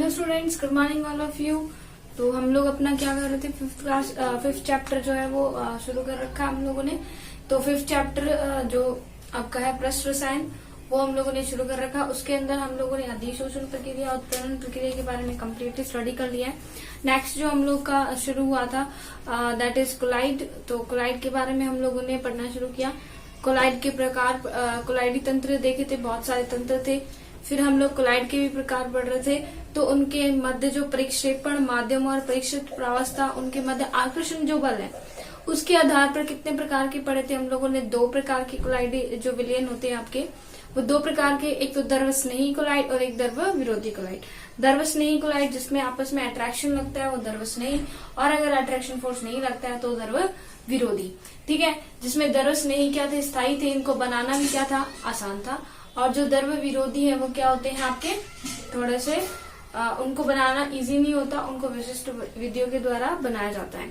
Hello students, good morning all of you. तो हम लोग अपना क्या कर रहे थे, फिफ्थ चैप्टर जो है वो शुरू कर रखा है हम लोगों ने। तो फिफ्थ चैप्टर जो आपका है पृष्ठ रसायन, वो हम लोगों ने शुरू कर रखा। उसके अंदर हम लोगों ने अधिशोषण प्रक्रिया, उत्प्रेरण प्रक्रिया के बारे में कम्प्लीटली स्टडी कर लिया है। नेक्स्ट जो हम लोग का शुरू हुआ था दैट इज कोलाइड। तो कोलाइड के बारे में हम लोगों ने पढ़ना शुरू किया। कोलाइड के प्रकार, कोलाइडी तंत्र देखे थे, बहुत सारे तंत्र थे। फिर हम लोग कोलाइड के भी प्रकार पढ़ रहे थे। तो उनके मध्य जो परिक्षेपण माध्यम और परीक्षित प्रावस्था, उनके मध्य आकर्षण जो बल है, उसके आधार पर कितने प्रकार के पढ़े थे हम लोगों ने। दो प्रकार के कोलाइडी जो विलयन होते हैं आपके, वो दो प्रकार के, एक तो द्रव स्नेही कोलाइड और एक द्रव विरोधी कोलाइड। द्रव स्नेही कोलाइड जिसमें आपस में अट्रैक्शन लगता है वो द्रव स्नेही, और अगर अट्रैक्शन फोर्स नहीं लगता है तो द्रव विरोधी। ठीक है, जिसमें द्रव स्नेही क्या थे, स्थायी थे, इनको बनाना भी क्या था, आसान था। और जो द्रव विरोधी है वो क्या होते हैं आपके, थोड़े से उनको बनाना इजी नहीं होता, उनको विशिष्ट विधियों के द्वारा बनाया जाता है।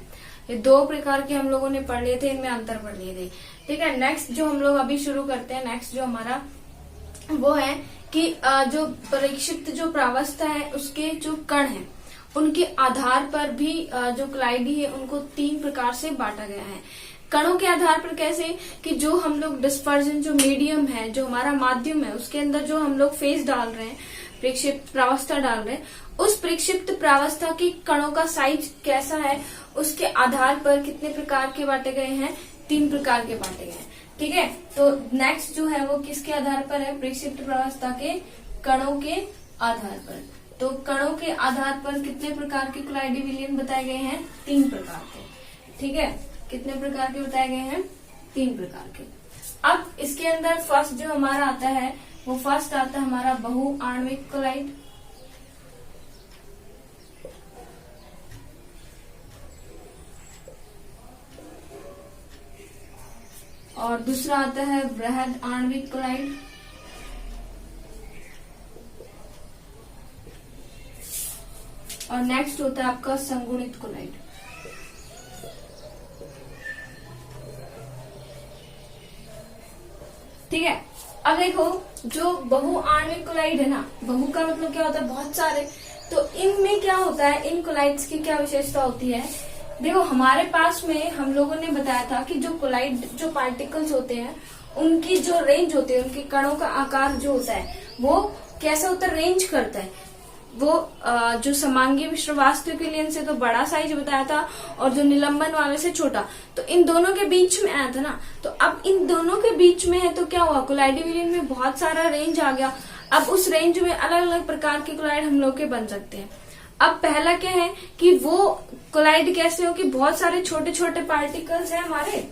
ये दो प्रकार के हम लोगों ने पढ़ लिए थे, इनमें अंतर पढ़ लिए थे। ठीक है, नेक्स्ट जो हम लोग अभी शुरू करते हैं, नेक्स्ट जो हमारा वो है कि जो परीक्षित जो प्रावस्था है, उसके जो कण है उनके आधार पर भी जो कोलाइडी है उनको तीन प्रकार से बांटा गया है। कणों के आधार पर कैसे, कि जो हम लोग डिस्पर्जन, जो मीडियम है, जो हमारा माध्यम है, उसके अंदर जो हम लोग फेज डाल रहे हैं, प्रक्षिप्त प्रावस्था डाल रहे हैं, उस प्रक्षिप्त प्रावस्था के कणों का साइज कैसा है, उसके आधार पर कितने प्रकार के बांटे गए हैं, तीन प्रकार के बांटे गए हैं। ठीक है, तो नेक्स्ट जो है वो किसके आधार पर है, प्रक्षिप्त प्रावस्था के कणों के आधार पर। तो कणों के आधार पर कितने प्रकार के कोलाइडी विलयन बताए गए हैं, तीन प्रकार के। ठीक है, कितने प्रकार के बताए गए हैं, तीन प्रकार के। अब इसके अंदर फर्स्ट जो हमारा आता है वो फर्स्ट आता है हमारा बहु आणविक कोलाइड। और दूसरा आता है बृहद आणविक कोलाइड। और नेक्स्ट होता है आपका संगुणित कोलाइड। ठीक है, अब देखो जो बहु आणविक कोलाइड है ना, बहु का मतलब क्या होता है, बहुत सारे। तो इनमें क्या होता है, इन कोलाइड्स की क्या विशेषता होती है। देखो हमारे पास में हम लोगों ने बताया था कि जो कोलाइड जो पार्टिकल्स होते हैं उनकी जो रेंज होती है, उनके कणों का आकार जो होता है वो कैसा होता है, रेंज करता है। वो जो समांगी विश्ववास्तु के लिए इनसे तो बड़ा साइज बताया था, और जो निलंबन वाले से छोटा। तो इन दोनों के बीच में आया था ना, तो अब इन दोनों के बीच में है तो क्या हुआ, कोलाइडी विलयन में बहुत सारा रेंज आ गया। अब उस रेंज में अलग अलग प्रकार के कोलाइड हम लोग के बन सकते हैं। अब पहला क्या है कि वो कोलाइड कैसे हो कि बहुत सारे छोटे छोटे पार्टिकल्स हैं हमारे,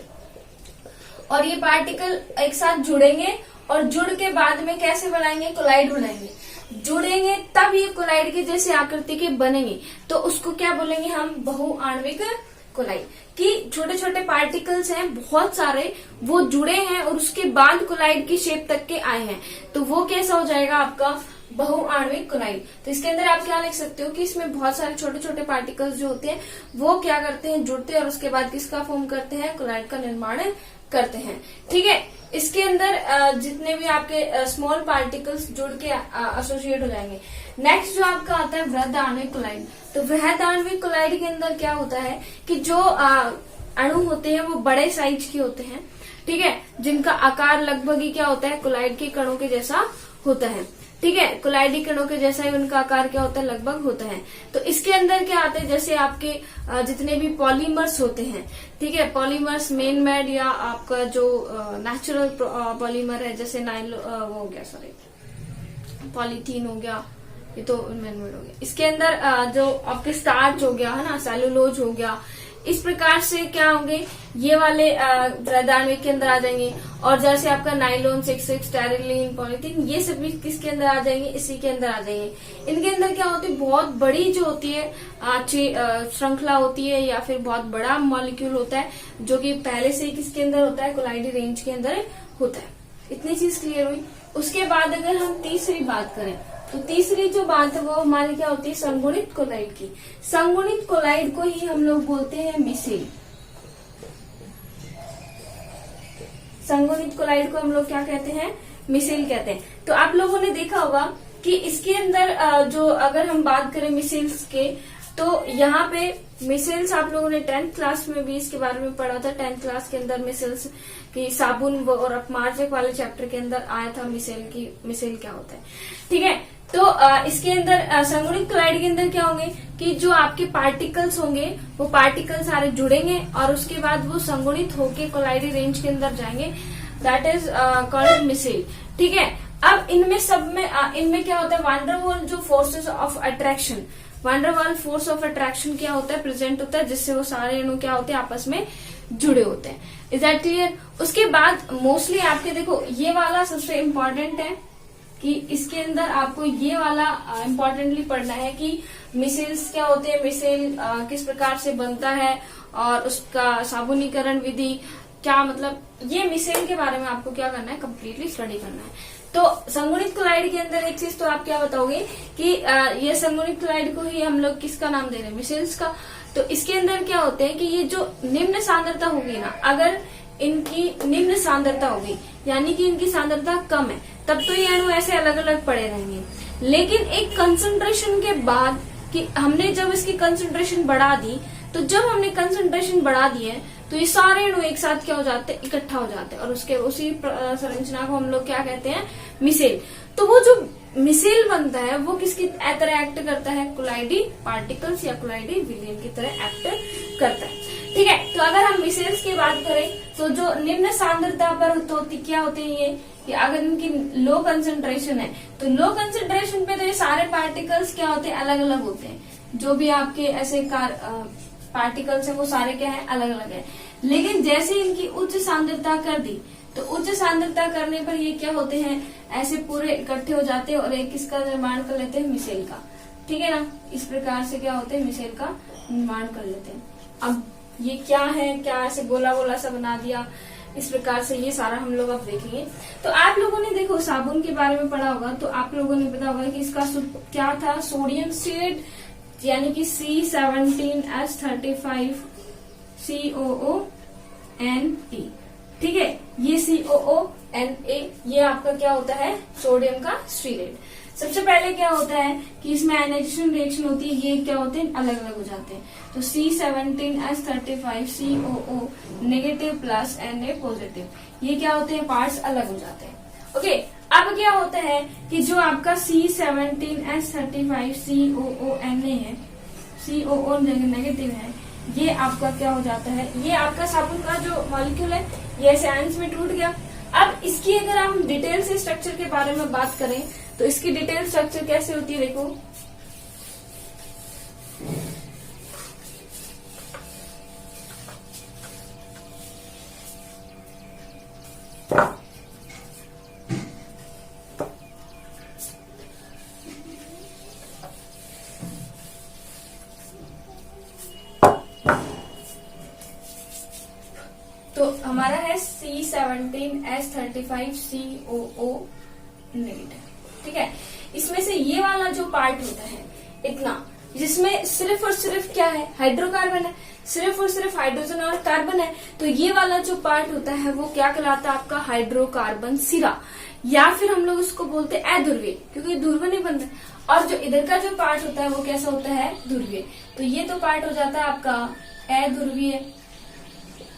और ये पार्टिकल एक साथ जुड़ेंगे, और जुड़ के बाद में कैसे बनाएंगे, कोलाइड बनाएंगे। जुड़ेंगे तब ये कोलाइड के जैसे आकृति के बनेंगे, तो उसको क्या बोलेंगे हम, बहु आणविक कोलाइड। कि छोटे छोटे पार्टिकल्स हैं बहुत सारे, वो जुड़े हैं और उसके बाद कोलाइड की शेप तक के आए हैं, तो वो कैसा हो जाएगा आपका, बहु आणविक कोलाइड। तो इसके अंदर आप क्या लिख सकते हो कि इसमें बहुत सारे छोटे छोटे पार्टिकल्स जो होते हैं वो क्या करते हैं, जुड़ते हैं और उसके बाद किसका फॉर्म करते हैं, कोलाइड का निर्माण करते हैं। ठीक है, इसके अंदर जितने भी आपके स्मॉल पार्टिकल्स जुड़ के एसोसिएट हो जाएंगे। नेक्स्ट जो आपका आता है बृहद आणविक कोलाइड। तो बृहद आणविक कोलाइड के अंदर क्या होता है कि जो अणु होते हैं वो बड़े साइज के होते हैं। ठीक है, जिनका आकार लगभग ही क्या होता है, कोलाइड के कणों के जैसा होता है। ठीक है, कोलाइडी कणों के जैसा ही उनका आकार क्या होता है, लगभग होता है। तो इसके अंदर क्या आता है, जैसे आपके जितने भी पॉलीमर्स होते हैं, ठीक है, पॉलीमर्स मेन मेड या आपका जो नेचुरल पॉलीमर है, जैसे वो हो गया, सॉरी पॉलीथीन हो गया, ये तो मेन मेड हो गया। इसके अंदर जो आपके स्टार्च हो गया है ना, सेलुलोज हो गया, इस प्रकार से क्या होंगे, ये वाले बृहद आणविक के अंदर आ जाएंगे। और जैसे आपका नाइलॉन, 6 स्टेरिलीन, पॉलीथीन, ये सब भी किसके अंदर आ जाएंगे, इसी के अंदर आ जाएंगे। इनके अंदर क्या होती है, बहुत बड़ी जो होती है अच्छी श्रृंखला होती है, या फिर बहुत बड़ा मॉलिक्यूल होता है, जो कि पहले से ही किसके अंदर होता है, कोलाइडी रेंज के अंदर होता है। इतनी चीज क्लियर हुई। उसके बाद अगर हम तीसरी बात करें, तो तीसरी जो बात है वो हमारी क्या होती है, संगुणित कोलाइड की। संगुणित कोलाइड को ही हम लोग बोलते हैं मिसेल। संगुणित कोलाइड को हम लोग क्या कहते हैं, मिसेल कहते हैं। तो आप लोगों ने देखा होगा कि कि इसके अंदर जो अगर हम बात करें मिसेल्स के, तो यहाँ पे मिसेल्स आप लोगों ने 10th क्लास में भी इसके बारे में पढ़ा था। 10th क्लास के अंदर मिसेल्स की साबुन और अपमार्जक वाले चैप्टर के अंदर आया था मिसेल क्या होता है। ठीक है, तो इसके अंदर संगुणित क्लोराइड के अंदर क्या होंगे कि जो आपके पार्टिकल्स होंगे वो पार्टिकल सारे जुड़ेंगे और उसके बाद वो संगुणित होके कोलाइडी रेंज के अंदर जाएंगे, दैट इज कॉल्ड मिसेल। ठीक है, अब इनमें क्या होता है, वांडरवॉल जो forces of attraction, van der Waals force of attraction क्या होता है, प्रेजेंट होता है, जिससे वो सारे अणु क्या होते हैं, आपस में जुड़े होते हैं। Is that clear? उसके बाद मोस्टली आपके देखो ये वाला सबसे इम्पोर्टेंट है कि इसके अंदर आपको ये वाला इम्पोर्टेंटली पढ़ना है कि मिसेल्स क्या होते हैं, मिसेल किस प्रकार से बनता है और उसका साबुनीकरण विधि क्या, मतलब ये मिसेल के बारे में आपको क्या करना है, कम्प्लीटली स्टडी करना है। तो संगुणित क्लोराइड के अंदर एक चीज तो आप क्या बताओगे कि ये संगुणित क्लोराइड को ही हम लोग किसका नाम दे रहे हैं, मिसेल्स का। तो इसके अंदर क्या होते हैं कि ये जो निम्न सांद्रता होगी ना, अगर इनकी निम्न सांद्रता होगी यानी कि इनकी सांद्रता कम है, तब तो ये अणु ऐसे अलग अलग पड़े रहेंगे। लेकिन एक कंसंट्रेशन के बाद कि हमने जब इसकी कंसंट्रेशन बढ़ा दी, तो जब हमने कंसंट्रेशन बढ़ा दी है तो ये सारे अणु एक साथ क्या हो जाते हैं, इकट्ठा हो जाते हैं और उसी संरचना को हम लोग क्या कहते हैं, मिसेल। तो वो जो मिसेल बनता है वो किसकी तरह एक्ट करता है, कोलाइडी पार्टिकल्स या कोलाइडी विलयन की तरह एक्ट करता है। ठीक है, तो अगर हम मिसेल्स की बात करें तो जो निम्न सांद्रता पर क्या होते हैं ये कि अगर इनकी लो कंसंट्रेशन है तो लो कंसंट्रेशन पे तो ये सारे पार्टिकल्स क्या होते हैं, अलग अलग होते हैं। जो भी आपके ऐसे पार्टिकल्स है वो सारे क्या है, अलग अलग है। लेकिन जैसे इनकी उच्च सांद्रता कर दी तो उच्च सांद्रता करने पर ये क्या होते हैं, ऐसे पूरे इकट्ठे हो जाते हैं और एक किसका निर्माण कर लेते हैं, मिसेल का। ठीक है ना, इस प्रकार से क्या होते हैं, मिसेल का निर्माण कर लेते हैं। अब ये क्या है, क्या ऐसे गोला गोला सा बना दिया, इस प्रकार से ये सारा हम लोग अब देखेंगे। तो आप लोगों ने देखो साबुन के बारे में पढ़ा होगा, तो आप लोगों ने पता होगा कि इसका क्या था, सोडियम स्टीरेट यानी कि C17H35 COONA। ठीक है, ये COONA ये आपका क्या होता है, सोडियम का स्टीरेट। सबसे पहले क्या होता है कि इसमें आयनाइजेशन रिएक्शन होती है, ये क्या होते हैं, अलग अलग हो जाते हैं। तो C17H35 COO negative plus Na positive, ये क्या होते हैं, पार्ट्स अलग हो जाते हैं। ओके, अब क्या होता है कि जो आपका C17H35 COONA है, COO नेगेटिव है, ये आपका क्या हो जाता है, ये आपका साबुन का जो मॉलिक्यूल है ये ऐसे आयंस में टूट गया। अब इसकी अगर हम डिटेल से स्ट्रक्चर के बारे में बात करें तो इसकी डिटेल स्ट्रक्चर कैसे होती है, देखो तो हमारा है C17H35 COO नेगेटिव। ठीक है, इसमें से ये वाला जो पार्ट होता है इतना, जिसमें सिर्फ और सिर्फ क्या है, हाइड्रोकार्बन है, सिर्फ और सिर्फ हाइड्रोजन और कार्बन है। तो ये वाला जो पार्ट होता है वो क्या कहलाता है, आपका हाइड्रोकार्बन सिरा, या फिर हम लोग उसको बोलते हैं अध्रुवीय, क्योंकि ध्रुव नहीं बनता। और जो इधर का जो पार्ट होता है वो कैसा होता है, ध्रुवीय। तो ये तो पार्ट हो जाता है आपका अध्रुवीय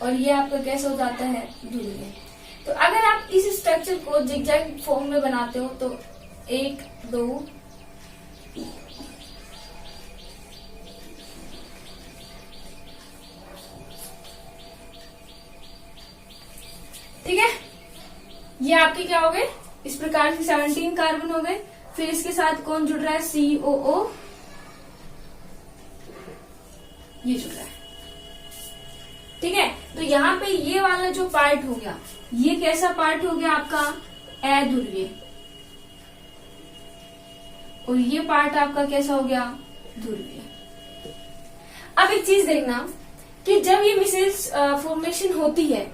और ये आपका कैसा हो जाता है, ध्रुवीय। तो अगर आप इस स्ट्रक्चर को जिगजैग फॉर्म में बनाते हो तो 1 2 3, ठीक है, ये आपके क्या हो गए, इस प्रकार से 17 कार्बन हो गए। फिर इसके साथ कौन जुड़ रहा है, COO, ये जुड़ रहा है। ठीक है, तो यहाँ पे ये वाला जो पार्ट हो गया, ये कैसा पार्ट हो गया आपका, अध्रुवीय, और ये पार्ट आपका कैसा हो गया, ध्रुवीय। अब एक चीज देखना कि जब ये मिसेल्स फॉर्मेशन होती है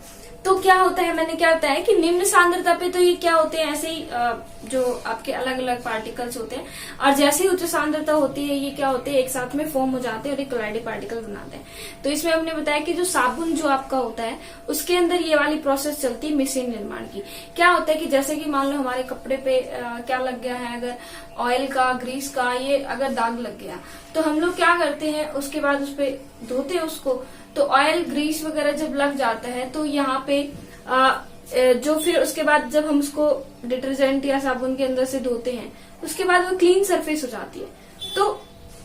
तो क्या होता है, मैंने क्या बताया कि निम्न सांद्रता पे तो ये क्या होते हैं, ऐसे ही जो आपके अलग अलग पार्टिकल्स होते हैं, और जैसे ही उच्च सांद्रता होती है ये क्या होते हैं, एक साथ में फॉर्म हो जाते हैं और एक कोलाइडी पार्टिकल बनाते हैं। तो इसमें हमने बताया कि जो साबुन जो आपका होता है उसके अंदर ये वाली प्रोसेस चलती है मिसेल निर्माण की। क्या होता है कि जैसे कि मान लो हमारे कपड़े पे क्या लग गया है, अगर ऑयल का, ग्रीस का, ये अगर दाग लग गया तो हम लोग क्या करते हैं, उसके बाद उस पे धोते हैं उसको। तो ऑयल, ग्रीस वगैरह जब लग जाता है तो यहाँ पे जो फिर उसके बाद जब हम उसको डिटर्जेंट या साबुन के अंदर से धोते हैं उसके बाद वो क्लीन सरफेस हो जाती है। तो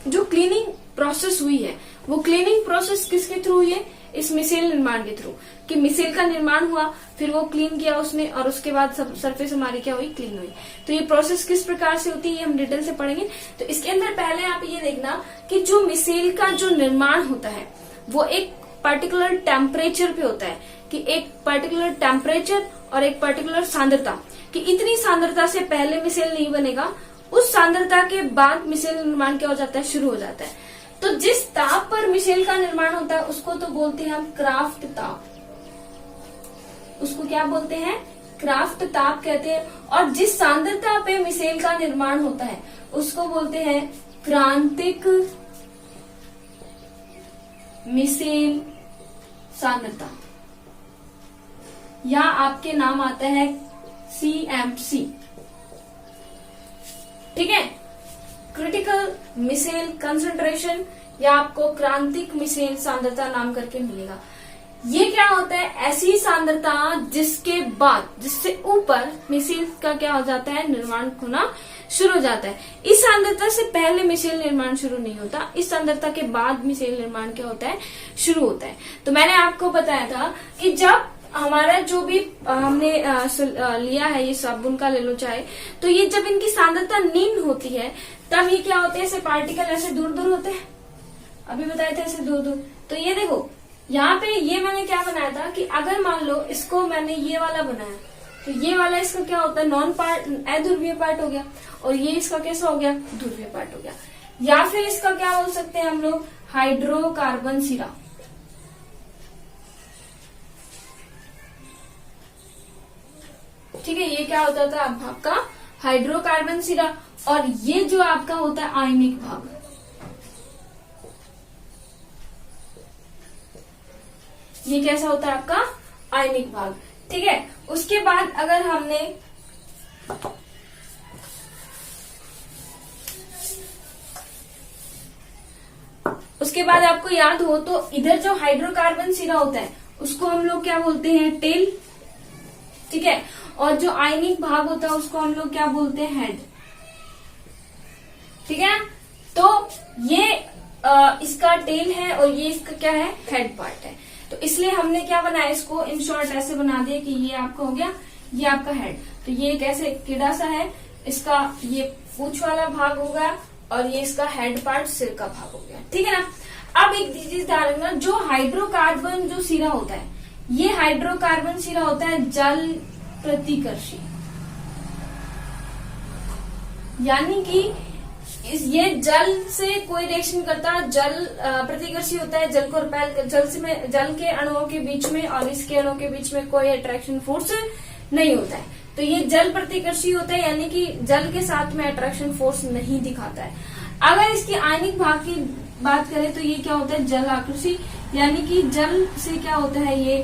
जो क्लीनिंग प्रोसेस हुई है वो क्लीनिंग प्रोसेस किसके थ्रू हुई है, इस मिसेल निर्माण के थ्रू, कि मिसेल का निर्माण हुआ, फिर वो क्लीन किया उसने और उसके बाद सरफेस हमारी क्या हुई, क्लीन हुई। तो ये प्रोसेस किस प्रकार से होती है ये हम डिटेल से पढ़ेंगे। तो इसके अंदर पहले आप ये देखना कि जो मिसेल का जो निर्माण होता है वो एक पर्टिकुलर टेम्परेचर पे होता है, कि एक पर्टिकुलर टेम्परेचर और एक पर्टिकुलर सांद्रता, कि इतनी सांद्रता से पहले मिसेल नहीं बनेगा, उस सांद्रता के बाद मिसेल निर्माण क्या हो जाता है, शुरू हो जाता है। तो जिस ताप पर मिसेल का निर्माण होता है उसको तो बोलते हैं हम क्राफ्ट ताप, उसको क्या बोलते हैं, क्राफ्ट ताप कहते हैं। और जिस सांद्रता पे मिसेल का निर्माण होता है उसको बोलते हैं क्रांतिक मिसेल सांद्रता, या आपके नाम आता है CMC, ठीक है, क्रिटिकल मिसेल कंसंट्रेशन, या आपको क्रांतिक मिसेल सांद्रता नाम करके मिलेगा। ये क्या होता है, ऐसी सांद्रता जिसके बाद, जिससे ऊपर मिसेल का क्या हो जाता है, निर्माण होना शुरू हो जाता है। इस सांद्रता से पहले मिसेल निर्माण शुरू नहीं होता, इस सांद्रता के बाद मिसेल निर्माण क्या होता है, शुरू होता है। तो मैंने आपको बताया था कि जब हमारा जो भी हमने लिया है, ये साबुन का ले लो चाहे, तो ये जब इनकी सांद्रता निम्न होती है तब ये क्या होते हैं, ऐसे पार्टिकल ऐसे दूर दूर होते हैं, अभी बताए थे ऐसे दूर दूर। तो ये देखो यहाँ पे ये मैंने क्या बनाया था कि अगर मान लो इसको मैंने ये वाला बनाया तो ये वाला इसका क्या होता है, नॉन पार्ट, अध्रुवीय पार्ट हो गया, और ये इसका कैसा हो गया, ध्रुवीय पार्ट हो गया। या फिर इसका क्या बोल सकते हैं हम लोग, हाइड्रोकार्बन सिरा, ठीक है, ये क्या होता था आपका हाइड्रोकार्बन सिरा। और ये जो आपका होता है आयनिक भाग, ये कैसा होता है आपका आयनिक भाग, ठीक है। उसके बाद अगर हमने उसके बाद आपको याद हो तो इधर जो हाइड्रोकार्बन सिरा होता है उसको हम लोग क्या बोलते हैं, टेल, ठीक है, और जो आयनिक भाग होता है उसको हम लोग क्या बोलते हैं, हेड, ठीक है। तो ये इसका टेल है और ये इसका क्या है, हेड पार्ट है। तो इसलिए हमने क्या बनाया, इसको इन शॉर्ट ऐसे बना दिया कि ये आपका हो गया, ये आपका हेड। तो ये कैसे कीड़ा सा है, इसका ये पूंछ वाला भाग होगा और ये इसका हेड पार्ट, सिर का भाग हो गया, ठीक है ना। अब एक चीज ध्यान रखना, जो हाइड्रोकार्बन जो सिरा होता है, ये हाइड्रोकार्बन सिरा होता है जल प्रतिकर्षी, यानी कि ये जल से कोई रिएक्शन करता है, जल प्रतिकर्षी होता है, जल को रिपेल, जल के अणुओं के बीच में और इसके अणुओं के बीच में कोई अट्रैक्शन फोर्स नहीं होता है। तो ये जल प्रतिकर्षी होता है, यानी कि जल के साथ में अट्रैक्शन फोर्स नहीं दिखाता है। अगर इसकी आयनिक भाग की बात करें तो ये क्या होता है, जल आकृषी, यानी कि जल से क्या होता है, ये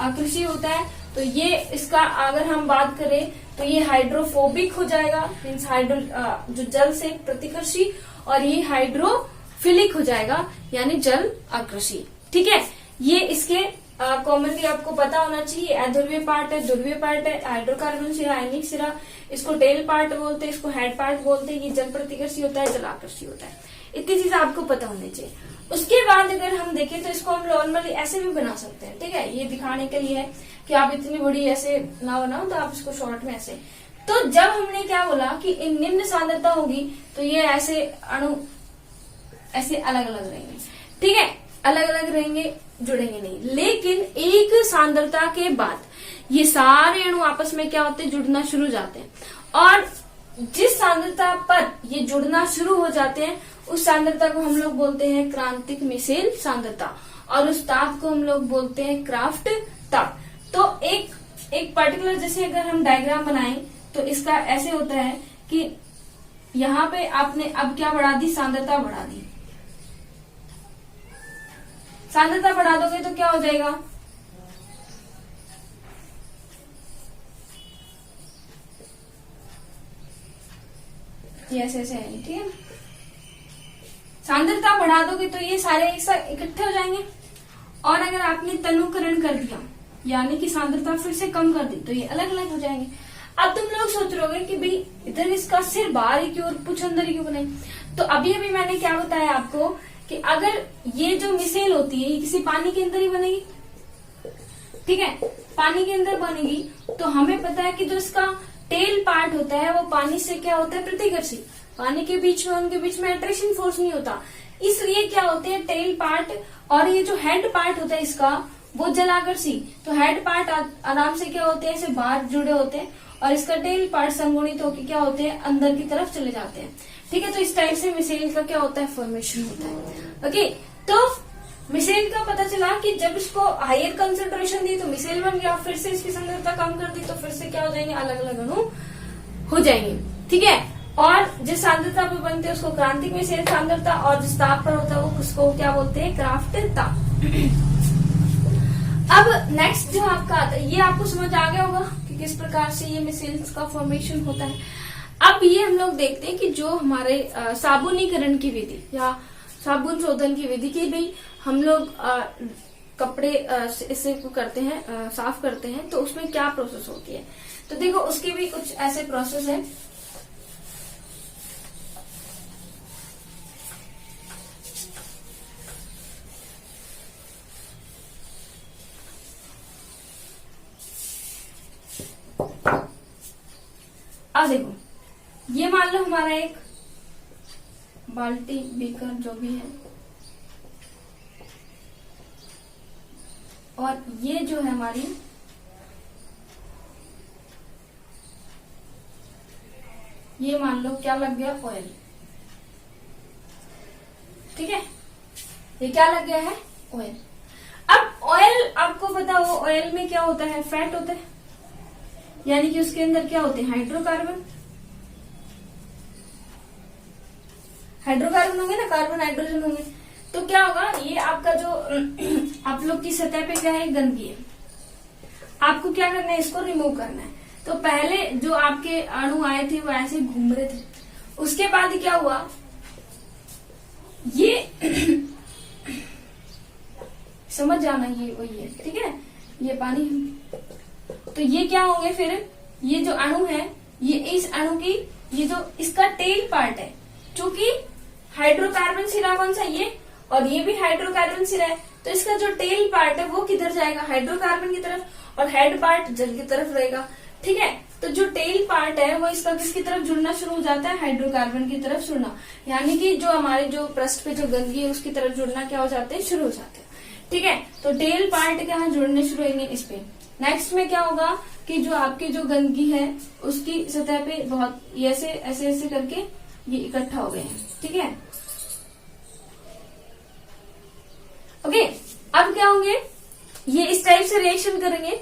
आकृषी होता है। तो ये इसका अगर हम बात करें तो ये हाइड्रोफोबिक हो जाएगा, मीन्स जो जल से प्रतिकर्षी, और ये हाइड्रोफिलिक हो जाएगा, यानी जल आकृषी, ठीक है। ये इसके कॉमनली आपको पता होना चाहिए, अध्रुवीय पार्ट है, ध्रुवीय पार्ट है, हाइड्रोकार्बन सिरा, आयनिक सिरा, इसको टेल पार्ट बोलते हैं, इसको हेड पार्ट बोलते हैं। ये जल प्रतिकर्षी होता है, जल आकृषी होता है, इतनी चीजें आपको पता होनी चाहिए। उसके बाद अगर हम देखें तो इसको हम नॉर्मली ऐसे भी बना सकते हैं, ठीक है, ये दिखाने के लिए है कि आप इतनी बड़ी ऐसे ना बनाओ, तो आप इसको शॉर्ट में ऐसे। तो जब हमने क्या बोला कि इन निम्न सांद्रता होगी तो ये ऐसे अणु ऐसे अलग अलग रहेंगे, ठीक है, अलग अलग रहेंगे, जुड़ेंगे नहीं। लेकिन एक सांद्रता के बाद ये सारे अणु आपस में क्या होते हैं, जुड़ना शुरू हो जाते हैं। और जिस सांद्रता पर ये जुड़ना शुरू हो जाते हैं उस सांद्रता को हम लोग बोलते हैं क्रांतिक मिसेल सांद्रता, और उस ताप को हम लोग बोलते हैं क्राफ्ट ताप। तो एक पर्टिकुलर, जैसे अगर हम डायग्राम बनाएं तो इसका ऐसे होता है कि यहाँ पे आपने अब क्या बढ़ा दी, सांद्रता बढ़ा दी। सांद्रता बढ़ा दोगे तो क्या हो जाएगा, ये ऐसे ऐसे है, ठीक है। सांद्रता बढ़ा दोगे तो ये सारे एक साथ इकट्ठे हो जाएंगे। और अगर आपने तनुकरण कर दिया, यानी कि सांद्रता फिर से कम कर दी, तो ये अलग अलग हो जाएंगे। अब तुम लोग सोच रहोगे कि भाई इधर इसका सिर बाहर ही क्यों और पूछ अंदर ही क्यों बनाई। तो अभी अभी मैंने क्या बताया आपको कि अगर ये जो मिसेल होती है ये किसी पानी के अंदर ही बनेगी, ठीक है, पानी के अंदर बनेगी, तो हमें पता है कि जो इसका टेल पार्ट होता है वो पानी से क्या होता है, प्रतिकर्षी। पानी के बीच में, उनके बीच में अट्रैक्शन फोर्स नहीं होता, इसलिए क्या होते हैं टेल पार्ट। और ये जो हेड पार्ट होता है इसका, वो जलाकर्षी। तो हेड पार्ट आराम से क्या होते हैं, ऐसे बाहर जुड़े होते हैं, और इसका टेल पार्ट संगुणित होकर क्या होते हैं, अंदर की तरफ चले जाते हैं, ठीक है। तो इस टाइप से मिसेल का क्या होता है, फॉर्मेशन होता है। ओके, तो मिसेल का पता चला कि जब इसको हायर कंसेंट्रेशन दी तो मिसेल बन गया, फिर से इसकी सांद्रता कम कर दी तो फिर से क्या हो जाएंगे, अलग अलग अणु हो जाएंगे, ठीक है। और जिस सांद्रता पर बनते हैं उसको क्रांतिक मिसेल सांद्रता, और जिस ताप पर होता है वो उसको क्या बोलते हैं, क्राफ्ट ताप। अब नेक्स्ट जो आपका आता है, ये आपको समझ आ गया होगा कि किस प्रकार से ये मिसेल्स का फॉर्मेशन होता है। अब ये हम लोग देखते हैं कि जो हमारे साबुनीकरण की विधि या साबुन शोधन की विधि की, भाई हम लोग कपड़े इससे करते हैं, साफ करते हैं, तो उसमें क्या प्रोसेस होती है। तो देखो उसके भी कुछ ऐसे प्रोसेस है। अब देखो, ये मान लो हमारा एक बाल्टी, बीकर जो भी है, और ये जो है हमारी ये मान लो क्या लग गया, ऑयल, ठीक है। ये क्या लग गया है, ऑयल। अब ऑयल आपको पता हो, ऑयल में क्या होता है, फैट होता है, यानी कि उसके अंदर क्या होते हैं, हाइड्रोकार्बन। हाइड्रोकार्बन होंगे ना, कार्बन हाइड्रोजन होंगे। तो क्या होगा, ये आपका जो आप लोग की सतह पे क्या है, गंदगी है, आपको क्या करना है, इसको रिमूव करना है। तो पहले जो आपके अणु आए थे वो ऐसे घूम रहे थे, उसके बाद क्या हुआ, ये समझ जाना, ये वही है, ठीक है, ये पानी। तो ये क्या होंगे फिर, ये जो अणु है, ये इस अणु की, ये जो इसका टेल पार्ट है, चूंकि हाइड्रोकार्बन सिरा कौन सा, ये, और ये भी हाइड्रोकार्बन सिरा है, तो इसका जो टेल पार्ट है वो किधर जाएगा, हाइड्रोकार्बन की तरफ, और हेड पार्ट जल की तरफ रहेगा, ठीक है। तो जो टेल पार्ट है वो इसका किसकी तरफ जुड़ना शुरू हो जाता है, हाइड्रोकार्बन की तरफ जुड़ना, यानी कि जो हमारे जो पृष्ठ पे जो गंदगी है उसकी तरफ जुड़ना क्या हो जाते हैं, शुरू हो जाते हैं, ठीक है। तो टेल पार्ट क्या जुड़ने शुरू होंगे इस पे। नेक्स्ट में क्या होगा कि जो आपकी जो गंदगी है उसकी सतह पे बहुत ऐसे ऐसे ऐसे करके ये इकट्ठा हो गए हैं, ठीक है। ओके, अब क्या होंगे, ये इस टाइप से रिएक्शन करेंगे।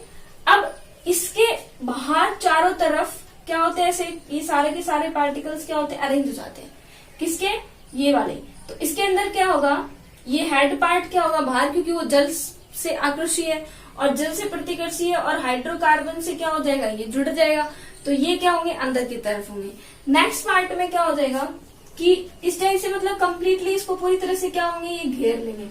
अब इसके बाहर चारों तरफ क्या होते हैं, ऐसे ये सारे के सारे पार्टिकल्स क्या होते हैं, अरेंज हो जाते हैं, किसके, ये वाले। तो इसके अंदर क्या होगा, ये हेड पार्ट क्या होगा बाहर, क्योंकि वो जल से आकर्षी है और जल से प्रतिकर्षी है, और हाइड्रोकार्बन से क्या हो जाएगा, ये जुड़ जाएगा, तो ये क्या होंगे, अंदर की तरफ होंगे। नेक्स्ट पार्ट में क्या हो जाएगा कि इस टाइप से, मतलब कंप्लीटली इसको पूरी तरह से क्या होंगे, ये घेर लेंगे।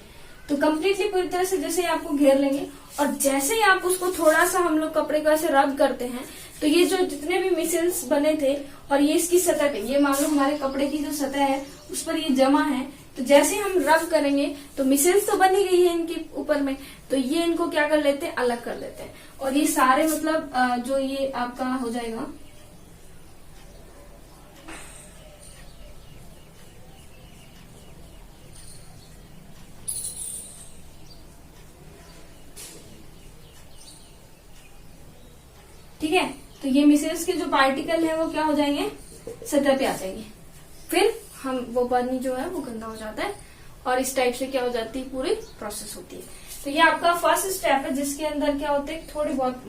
तो कंप्लीटली पूरी तरह से जैसे आपको घेर लेंगे, और जैसे ही आप उसको थोड़ा सा, हम लोग कपड़े को ऐसे रब करते हैं, तो ये जो जितने भी मिसल्स बने थे, और ये इसकी सतह पे, ये मान लो हमारे कपड़े की जो सतह है उस पर ये जमा है, तो जैसे हम रब करेंगे तो मिसल्स तो बनी गई है इनके ऊपर में, तो ये इनको क्या कर लेते हैं, अलग कर लेते हैं, और ये सारे मतलब जो ये आपका हो जाएगा, ठीक है। तो ये मिसल्स के जो पार्टिकल है वो क्या हो जाएंगे, सतह पे आ जाएंगे, फिर हम वो पानी जो है वो गंदा हो जाता है, और इस टाइप से क्या हो जाती है, पूरी प्रोसेस होती है। तो ये आपका फर्स्ट स्टेप है जिसके अंदर क्या होते हैं, थोड़े बहुत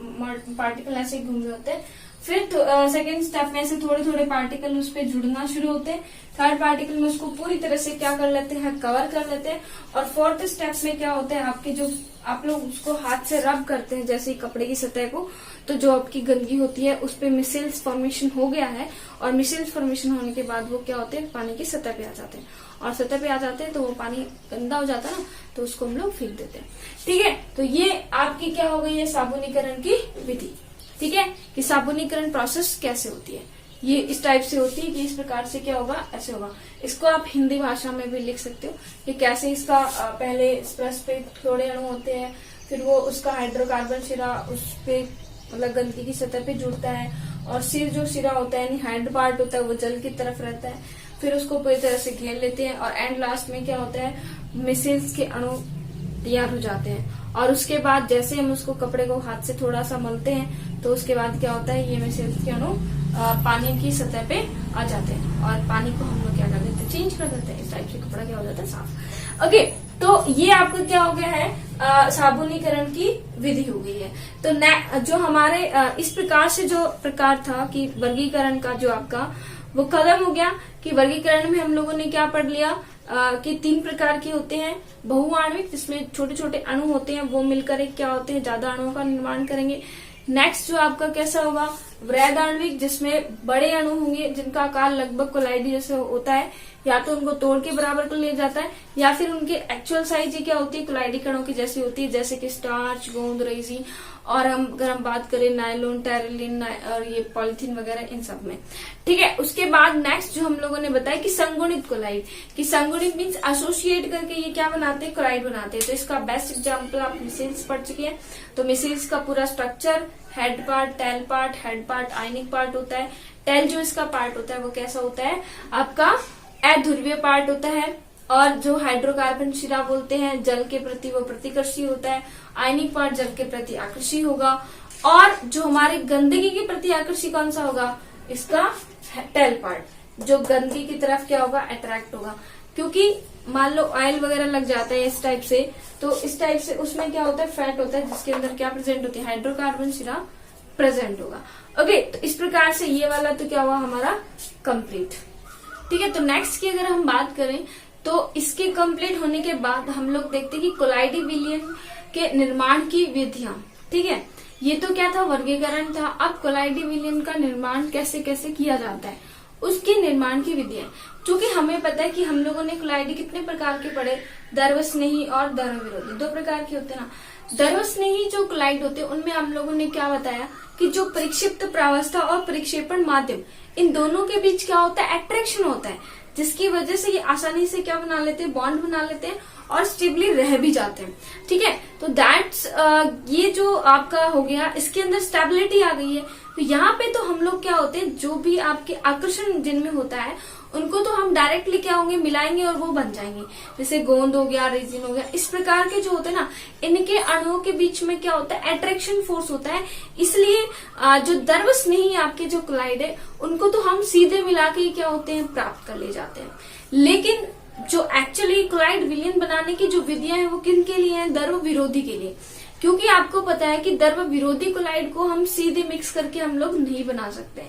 पार्टिकल ऐसे ही घूम रहे होते हैं। फिर सेकेंड स्टेप में से थोड़े थोड़े पार्टिकल उस पर जुड़ना शुरू होते हैं। थर्ड पार्टिकल में उसको पूरी तरह से क्या कर लेते हैं, कवर कर लेते हैं। और फोर्थ स्टेप में क्या होता है, आपके जो आप लोग उसको हाथ से रब करते हैं जैसे कपड़े की सतह को, तो जो आपकी गंदगी होती है उस पे मिसेल्स फॉर्मेशन हो गया है। और मिसेल्स फॉर्मेशन होने के बाद वो क्या होते हैं, पानी की सतह पे आ जाते हैं। और सतह पे आ जाते हैं तो वो पानी गंदा हो जाता है ना, तो उसको हम लोग फेंक देते हैं। ठीक है, तो ये आपकी क्या हो गई है, साबुनीकरण की विधि। ठीक है, कि साबुनीकरण प्रोसेस कैसे होती है, ये इस टाइप से होती है कि इस प्रकार से क्या होगा, ऐसे होगा। इसको आप हिंदी भाषा में भी लिख सकते हो कि कैसे इसका पहले स्पर्श पे थोड़े अणु होते हैं, फिर वो उसका हाइड्रोकार्बन शिरा उस पे मतलब गंदगी की सतह पे जुड़ता है। और सिर जो शिरा होता है यानी हैंड पार्ट होता है वो जल की तरफ रहता है, फिर उसको पूरी तरह से घेर लेते हैं। और एंड लास्ट में क्या होता है, मिसेल्स के अणु तैयार हो जाते हैं। और उसके बाद जैसे हम उसको कपड़े को हाथ से थोड़ा सा मलते हैं तो उसके बाद क्या होता है, ये मिसेल्स के अणु पानी की सतह पे आ जाते हैं। और पानी को हम लोग क्या कर देते हैं, चेंज कर देते हैं। इस टाइप से कपड़ा क्या हो जाता है, साफ। ओके, तो ये आपका क्या हो गया है, साबुनीकरण की विधि हो गई है। तो जो हमारे इस प्रकार से जो प्रकार था कि वर्गीकरण का जो आपका वो खत्म हो गया। कि वर्गीकरण में हम लोगों ने क्या पढ़ लिया कि 3 प्रकार के होते हैं। बहुआण्विक जिसमें छोटे छोटे अणु होते हैं, वो मिलकर एक क्या होते हैं, ज्यादा अणुओं का निर्माण करेंगे। नेक्स्ट जो आपका कैसा होगा, वृहदाण्विक जिसमें बड़े अणु होंगे जिनका आकार लगभग कोलाइडी जैसे होता है, या तो उनको तोड़ के बराबर कर लिया जाता है या फिर उनके एक्चुअल साइज क्या होती है, कोलाइडी कणों की जैसी होती है, जैसे कि स्टार्च, गोंद, रेजिन। और अगर हम बात करें नायलॉन, टेरिलिन और ये पॉलिथीन वगैरह इन सब में। ठीक है, उसके बाद नेक्स्ट जो हम लोगों ने बताया कि संगुणित कोलाइड, कि संगुणित मीन्स एसोसिएट करके ये क्या बनाते हैं, कोलाइड बनाते हैं। तो इसका बेस्ट एग्जाम्पल आप मिसेल्स पढ़ चुके हैं। तो मिसेल्स का पूरा structure, head part, tail part, head part ionic part होता है। टेल जो इसका पार्ट होता है वो कैसा होता है, आपका अध्रुवीय पार्ट होता है। और जो हाइड्रोकार्बन शिरा बोलते हैं जल के प्रति वो प्रतिकर्षी होता है। आयनिक पार्ट जल के प्रति आकर्षी होगा। और जो हमारे गंदगी के प्रति आकर्षी कौन सा होगा, इसका टेल पार्ट, जो गंदगी की तरफ क्या होगा, अट्रैक्ट होगा। क्योंकि मान लो ऑयल वगैरह लग जाता है इस टाइप से, तो इस टाइप से उसमें क्या होता है, फैट होता है जिसके अंदर क्या प्रेजेंट होती है, हाइड्रोकार्बन शिरा प्रेजेंट होगा। ओके, तो इस प्रकार से ये वाला तो क्या हुआ हमारा कंप्लीट। ठीक है, तो नेक्स्ट की अगर हम बात करें तो इसके कंप्लीट होने के बाद हम लोग देखते हैं कि कोलाइडी विलयन के निर्माण की विधियां। ठीक है, ये तो क्या था, वर्गीकरण था। अब कोलाइडी विलयन का निर्माण कैसे कैसे किया जाता है, उसके निर्माण की विधियां। क्योंकि हमें पता है कि हम लोगों ने कोलाइडी कितने प्रकार के पढ़े, दर्वस्नेही और दर्व विरोधी, 2 प्रकार के होते हैं ना। दर्वस्नेही जो कोलाइड होते हैं उनमें हम लोगों ने क्या बताया कि जो परिक्षिप्त प्रावस्था और परिक्षेपण माध्यम, इन दोनों के बीच क्या होता है, अट्रैक्शन होता है, जिसकी वजह से ये आसानी से क्या बना लेते हैं, बॉन्ड बना लेते हैं और स्टेबली रह भी जाते हैं। ठीक है, तो दैट्स ये जो आपका हो गया, इसके अंदर स्टेबिलिटी आ गई है। तो यहाँ पे तो हम लोग क्या होते हैं, जो भी आपके आकर्षण जिनमें होता है उनको तो हम डायरेक्टली क्या होंगे, मिलाएंगे और वो बन जाएंगे। जैसे गोंद हो गया, रेजिन हो गया, इस प्रकार के जो होते हैं ना, इनके अणुओं के बीच में क्या होता है, अट्रैक्शन फोर्स होता है। इसलिए जो दर्वस्नेही आपके जो कोलाइड है उनको तो हम सीधे मिला के क्या होते हैं, प्राप्त कर ले जाते हैं। लेकिन जो एक्चुअली कोलाइड विलयन बनाने की जो विधियां हैं वो किन के लिए हैं, दर्व विरोधी के लिए। क्योंकि आपको पता है कि दर्व विरोधी कोलाइड को हम सीधे मिक्स करके हम लोग नहीं बना सकते।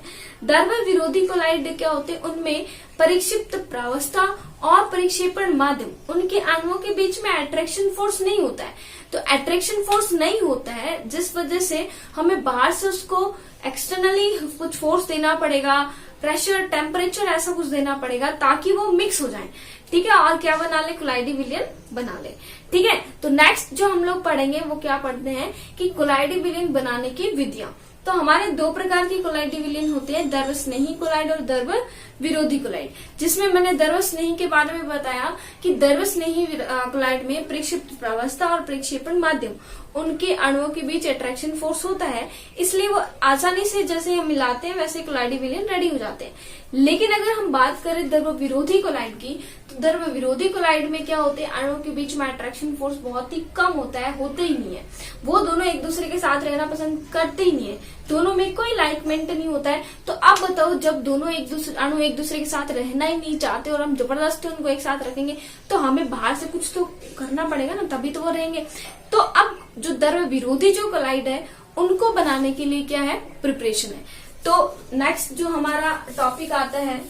दर्व विरोधी कोलाइड क्या होते हैं, उनमें परिक्षिप्त प्रावस्था और परिक्षेपण माध्यम, उनके अणुओं के बीच में अट्रैक्शन फोर्स नहीं होता है। तो अट्रैक्शन फोर्स नहीं होता है जिस वजह से हमें बाहर से उसको एक्सटर्नली कुछ फोर्स देना पड़ेगा, प्रेशर, टेम्परेचर ऐसा कुछ देना पड़ेगा ताकि वो मिक्स हो जाए। ठीक है, और क्या बना ले, कोलाइडी विलयन बना ले। ठीक है, तो नेक्स्ट जो हम लोग पढ़ेंगे वो क्या पढ़ते हैं कि कोलाइडी विलयन बनाने की विधियां। तो हमारे 2 प्रकार की कोलाइडी विलयन होते हैं, दर्वस्नेही कोलाइड और दर्व विरोधी कोलाइड। जिसमें मैंने दर्वस्नेही के बारे में बताया कि दर्वस्नेही कोलाइड में परिक्षिप्त प्रावस्था और परिक्षेपण माध्यम, उनके अणुओं के बीच अट्रैक्शन फोर्स होता है, इसलिए वो आसानी से जैसे हम मिलाते हैं वैसे कोलाइडी विलयन रेडी हो जाते हैं। लेकिन अगर हम बात करें दर्व विरोधी कोलाइड की, तो दर्व विरोधी कोलाइड में क्या होते हैं, अणुओं के बीच में अट्रैक्शन फोर्स बहुत ही कम होता है, होते ही नहीं है। वो दोनों एक दूसरे के साथ रहना पसंद करते ही नहीं है। दोनों में कोई लाइकमेंट नहीं होता है। तो अब बताओ, जब दोनों अणु एक दूसरे के साथ रहना ही नहीं चाहते और हम जबरदस्ती उनको एक साथ रखेंगे तो हमें बाहर से कुछ तो करना पड़ेगा ना, तभी तो वो रहेंगे। तो अब जो द्रव्य विरोधी जो कोलाइड है उनको बनाने के लिए क्या है, प्रिपरेशन है। तो नेक्स्ट जो हमारा टॉपिक आता है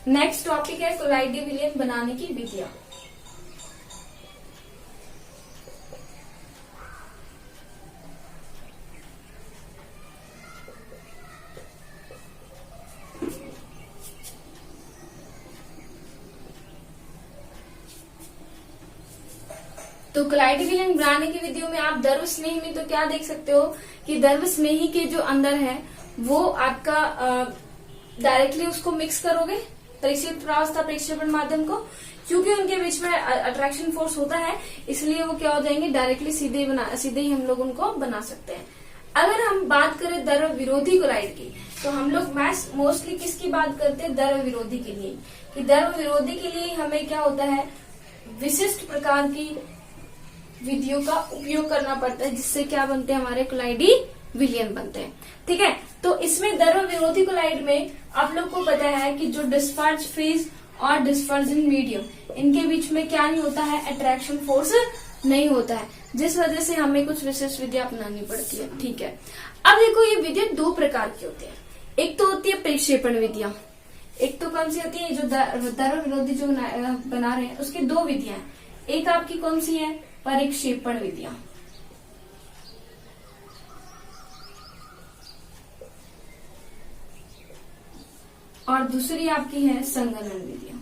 नेक्स्ट टॉपिक है कोलाइडी विलयन बनाने की विधियां। तो कोलाइडी विलयन बनाने की विधियों में आप द्रव स्नेही में तो क्या देख सकते हो कि द्रव स्नेही के जो अंदर है वो आपका डायरेक्टली उसको मिक्स करोगे परिक्षेपित प्रावस्था प्रक्षेपण माध्यम को, क्योंकि उनके बीच में अट्रैक्शन फोर्स होता है, इसलिए वो क्या हो जाएंगे, डायरेक्टली सीधे ही हम लोग उनको बना सकते हैं। अगर हम बात करें द्रव विरोधी कोलाइड की, तो हम लोग मोस्टली किसकी बात करते हैं, द्रव विरोधी के लिए, कि द्रव विरोधी के लिए हमें क्या होता है, विशिष्ट प्रकार की विधियों का उपयोग करना पड़ता है, जिससे क्या बनते हैं, हमारे कोलाइडी विलयन बनते हैं। ठीक है, तो इसमें द्रव विरोधी कोलाइड में आप लोग को पता है कि जो डिस्पर्ज फेज और डिस्पर्जन मीडियम, इनके बीच में क्या नहीं होता है, अट्रैक्शन फोर्स नहीं होता है, जिस वजह से हमें कुछ विशेष विधियां अपनानी पड़ती है। ठीक है, अब देखो ये विधियां दो प्रकार की होती है। एक तो होती है परिक्षेपण विधियां, एक तो कौन सी होती है, जो द्रव विरोधी जो बना रहे हैं उसकी दो विधियां। एक आपकी कौन सी है, परिक्षेपण विधियां, और दूसरी आपकी है संघनन विधियां।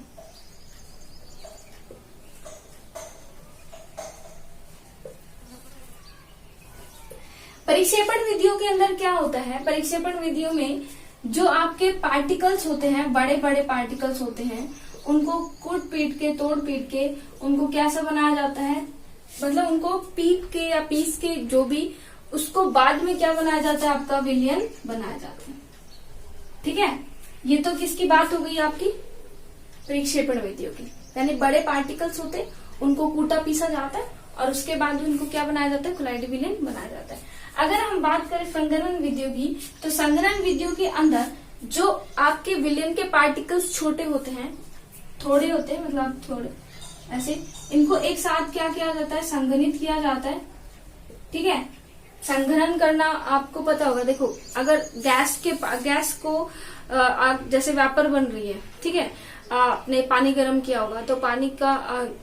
परिक्षेपण विधियों के अंदर क्या होता है, परिक्षेपण विधियों में जो आपके पार्टिकल्स होते हैं, बड़े बड़े पार्टिकल्स होते हैं, उनको कूट पीट के तोड़ पीट के उनको कैसा बनाया जाता है, मतलब उनको पीट के या पीस के जो भी, उसको बाद में क्या बनाया जाता है, आपका विलयन बनाया जाता है। ठीक है, ये तो किसकी बात हो गई आपकी, परिक्षेपण विधियों की, यानी बड़े पार्टिकल्स होते हैं उनको कूटा पीसा जाता है और उसके बाद उनको क्या बनाया जाता है, कोलाइडी विलयन बनाया जाता है। अगर हम बात करें संघनन विधियों की, तो संघनन विधियों के अंदर जो आपके विलयन के पार्टिकल्स छोटे होते हैं, थोड़े होते हैं, मतलब थोड़े ऐसे, इनको एक साथ क्या किया जाता है, संघनित किया जाता है। ठीक है, संघनन करना आपको पता होगा। देखो, अगर गैस को जैसे वेपर बन रही है, ठीक है, आपने पानी गर्म किया होगा, तो पानी का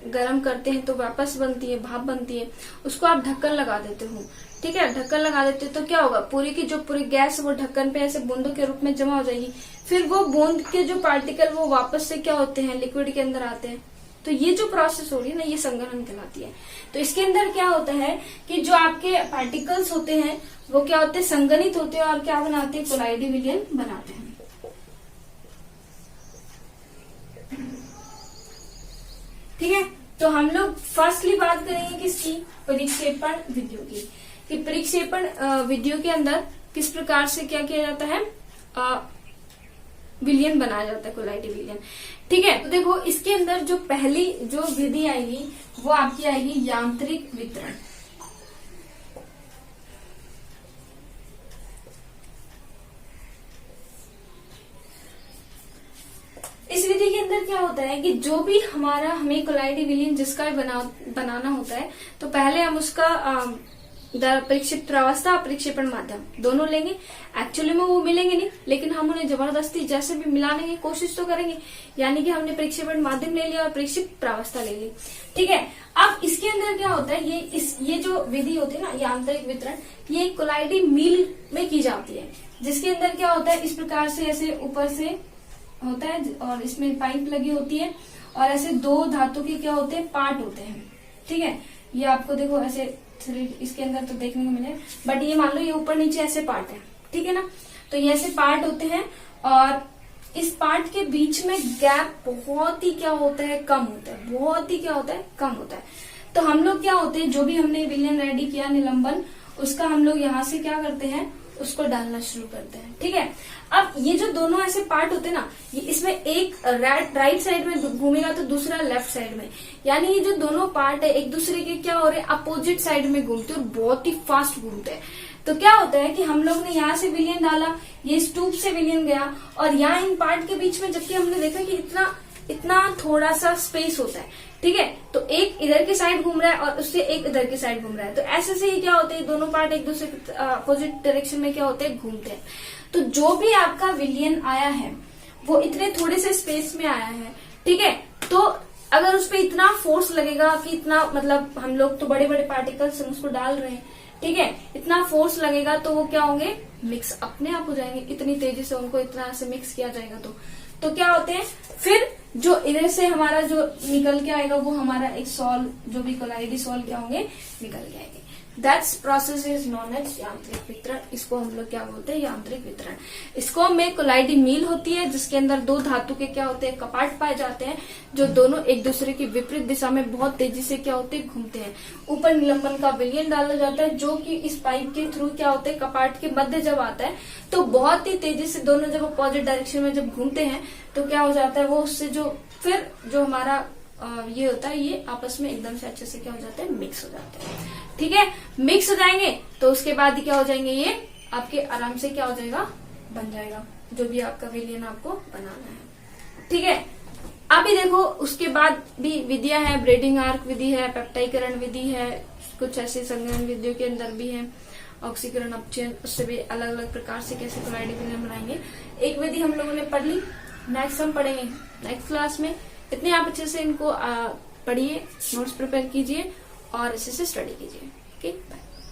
गर्म करते हैं तो वापस बनती है, भाप बनती है, उसको आप ढक्कन लगा देते हो। ठीक है, ढक्कन लगा देते हो तो क्या होगा, पूरी गैस वो ढक्कन पे ऐसे बूंदों के रूप में जमा हो जाएगी, फिर वो बूंद के जो पार्टिकल वो वापस से क्या होते हैं, लिक्विड के अंदर आते हैं। तो ये जो प्रोसेस हो रही है ना, ये संघनन कहलाती है। तो इसके अंदर क्या होता है कि जो आपके पार्टिकल्स होते हैं वो क्या होते हैं, संघनित होते हैं और क्या बनाते हैं, कोलाइडी विलयन बनाते हैं। ठीक है, तो हम लोग फर्स्टली बात करेंगे किसकी, परिक्षेपण विधियों की, कि परिक्षेपण विधियों के अंदर किस प्रकार से क्या किया जाता है, विलयन बनाया जाता है, कोलाइडी विलयन। ठीक है, तो देखो इसके अंदर जो पहली जो विधि आएगी वो आपकी आएगी यांत्रिक वितरण। इस विधि के अंदर क्या होता है कि जो भी हमें कोलाइडी विलयन जिसका भी बनाना होता है, तो पहले हम उसका परिक्षेपित प्रावस्था परिक्षेपण माध्यम दोनों लेंगे। एक्चुअली में वो मिलेंगे नहीं, लेकिन हम उन्हें जबरदस्ती जैसे भी मिलाने की कोशिश तो करेंगे, यानी कि हमने परिक्षेपण माध्यम ले लिया और परिक्षेपित प्रावस्था ले ली। ठीक है, अब इसके अंदर क्या होता है, ये जो विधि होती है ना, यांत्रिक वितरण, ये कोलाइडी मील में की जाती है, जिसके अंदर क्या होता है, इस प्रकार से ऐसे ऊपर से होता है और इसमें पाइप लगी होती है और ऐसे दो धातु के क्या होते हैं, पार्ट होते हैं। ठीक है, ये आपको देखो ऐसे इसके अंदर तो देखने को मिले, बट ये मान लो ये ऊपर नीचे ऐसे पार्ट है। ठीक है ना, तो ये ऐसे पार्ट होते हैं और इस पार्ट के बीच में गैप बहुत ही क्या होता है, कम होता है, बहुत ही क्या होता है, कम होता है। तो हम लोग क्या होते हैं, जो भी हमने विलयन रेडी किया निलंबन, उसका हम लोग यहाँ से क्या करते हैं, उसको डालना शुरू करते हैं। ठीक है, अब ये जो दोनों ऐसे पार्ट होते हैं ना, ये इसमें एक राइट साइड में घूमेगा तो दूसरा लेफ्ट साइड में, यानी ये जो दोनों पार्ट है एक दूसरे के क्या हो रहे हैं, अपोजिट साइड में घूमते हैं और बहुत ही फास्ट घूमते हैं। तो क्या होता है कि हम लोग ने यहाँ से विलियन डाला, ये इस ट्यूब से विलियन गया, और यहाँ इन पार्ट के बीच में जबकि हमने देखा कि इतना थोड़ा सा स्पेस होता है। ठीक है, तो एक इधर की साइड घूम रहा है और उससे एक इधर की साइड घूम रहा है, तो ऐसे से ही क्या होते हैं, दोनों पार्ट एक दूसरे अपोजिट डायरेक्शन में क्या होते हैं, घूमते हैं। तो जो भी आपका विलियन आया है वो इतने थोड़े से स्पेस में आया है। ठीक है, तो अगर उस पर इतना फोर्स लगेगा कि इतना, मतलब हम लोग तो बड़े बड़े पार्टिकल्स हम उसको डाल रहे हैं, ठीक है, इतना फोर्स लगेगा तो वो क्या होंगे, मिक्स अपने आप हो जाएंगे, इतनी तेजी से उनको इतना से मिक्स किया जाएगा। तो क्या होते हैं, फिर जो इधर से हमारा जो निकल के आएगा वो हमारा एक सॉल, जो भी कोलाइडी सॉल क्या होंगे, निकल के आएंगे। That's process is known as यांत्रिक वितरण। इसको हम लोग क्या बोलते हैं, यांत्रिक वितरण। इसको में कोलाइडी मील होती है जिसके अंदर दो धातु के क्या होते हैं, कपाट पाए जाते हैं, जो दोनों एक दूसरे की विपरीत दिशा में बहुत तेजी से क्या होते हैं, घूमते हैं। ऊपर निलंबन का विलियन डाला जाता है जो कि इस पाइप के थ्रू क्या होते हैं, कपाट के मध्य जब आता है तो बहुत ही तेजी से दोनों जब अपोजिट डायरेक्शन में जब घूमते हैं तो क्या हो जाता है, वो उससे जो हमारा ये होता है, ये आपस में एकदम से अच्छे से क्या हो जाते हैं, मिक्स हो जाते हैं। ठीक है, मिक्स हो जाएंगे तो उसके बाद ही क्या हो जाएंगे, ये आपके आराम से क्या हो जाएगा, बन जाएगा जो भी आपका विलियन आपको बनाना है। ठीक है, अभी देखो उसके बाद भी विधियां है, ब्रेडिंग आर्क विधि है, पेप्टाइकरण विधि है, कुछ ऐसी संग्रहण विधियों के अंदर भी है, ऑक्सीकरण अपचयन, उससे भी अलग अलग प्रकार से कैसे कोलाइडी विलियन बनाएंगे। एक विधि हम लोगों ने पढ़ ली, नेक्स्ट हम पढ़ेंगे नेक्स्ट क्लास में। इतने आप अच्छे से इनको पढ़िए, नोट्स प्रिपेयर कीजिए और अच्छे से स्टडी कीजिए। Okay, bye.